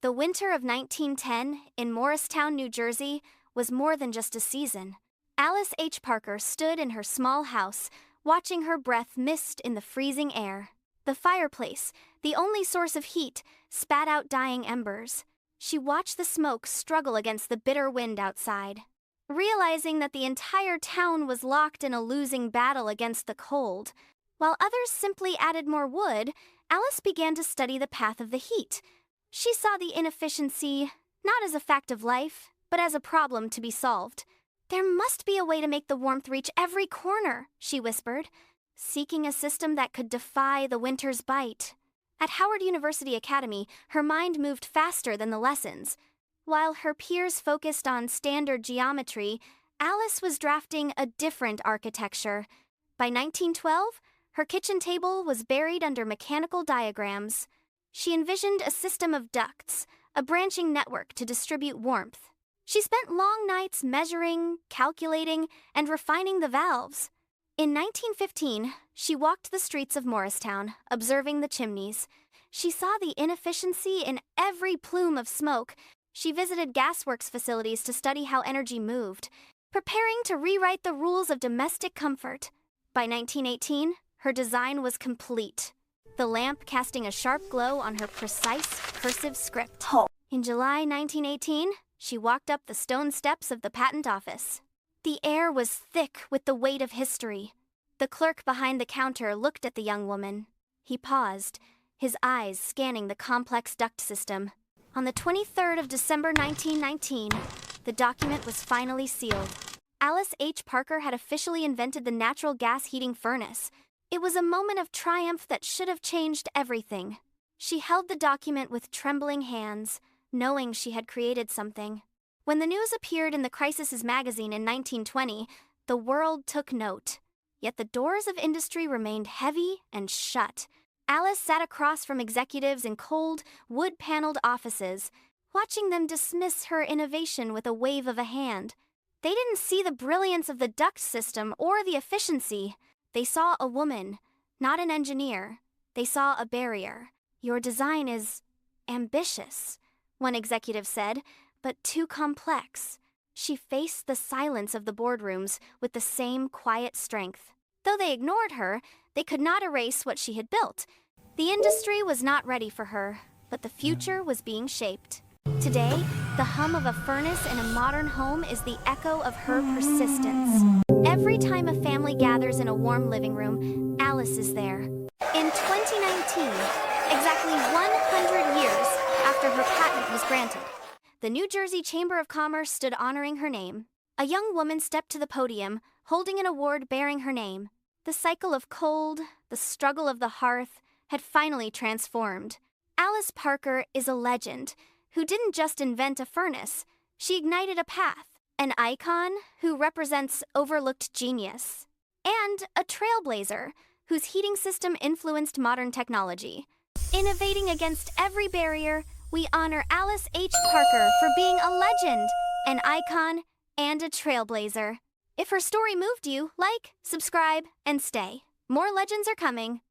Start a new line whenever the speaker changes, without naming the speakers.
The winter of 1910 in Morristown, New Jersey, was more than just a season. Alice H. Parker stood in her small house, watching her breath mist in the freezing air. The fireplace, the only source of heat, spat out dying embers. She watched the smoke struggle against the bitter wind outside. Realizing that the entire town was locked in a losing battle against the cold, while others simply added more wood, Alice began to study the path of the heat. She saw the inefficiency not as a fact of life, but as a problem to be solved. "There must be a way to make the warmth reach every corner," she whispered, seeking a system that could defy the winter's bite. At Howard University Academy, her mind moved faster than the lessons. While her peers focused on standard geometry, Alice was drafting a different architecture. By 1912, her kitchen table was buried under mechanical diagrams. She envisioned a system of ducts, a branching network to distribute warmth. She spent long nights measuring, calculating, and refining the valves. In 1915, she walked the streets of Morristown, observing the chimneys. She saw the inefficiency in every plume of smoke. She visited gasworks facilities to study how energy moved, preparing to rewrite the rules of domestic comfort. By 1918, her design was complete, the lamp casting a sharp glow on her precise, cursive script. In July 1918, she walked up the stone steps of the patent office. The air was thick with the weight of history. The clerk behind the counter looked at the young woman. He paused, his eyes scanning the complex duct system. On the 23rd of December 1919, the document was finally sealed. Alice H. Parker had officially invented the natural gas heating furnace. It was a moment of triumph that should have changed everything. She held the document with trembling hands, knowing she had created something. When the news appeared in the Crisis magazine in 1920, the world took note. Yet the doors of industry remained heavy and shut. Alice sat across from executives in cold, wood-paneled offices, watching them dismiss her innovation with a wave of a hand. They didn't see the brilliance of the duct system or the efficiency. They saw a woman, not an engineer. They saw a barrier. "Your design is ambitious," one executive said, "but too complex." She faced the silence of the boardrooms with the same quiet strength. Though they ignored her, they could not erase what she had built. The industry was not ready for her, but the future was being shaped. Today, the hum of a furnace in a modern home is the echo of her persistence. Every time a family gathers in a warm living room, Alice is there. In 2019, exactly 100 years after her patent was granted, the New Jersey Chamber of Commerce stood honoring her name. A young woman stepped to the podium, holding an award bearing her name. The cycle of cold, the struggle of the hearth, had finally transformed. Alice Parker is a legend who didn't just invent a furnace, she ignited a path, an icon who represents overlooked genius, and a trailblazer whose heating system influenced modern technology. Innovating against every barrier, we honor Alice H. Parker for being a legend, an icon, and a trailblazer. If her story moved you, like, subscribe, and stay. More legends are coming.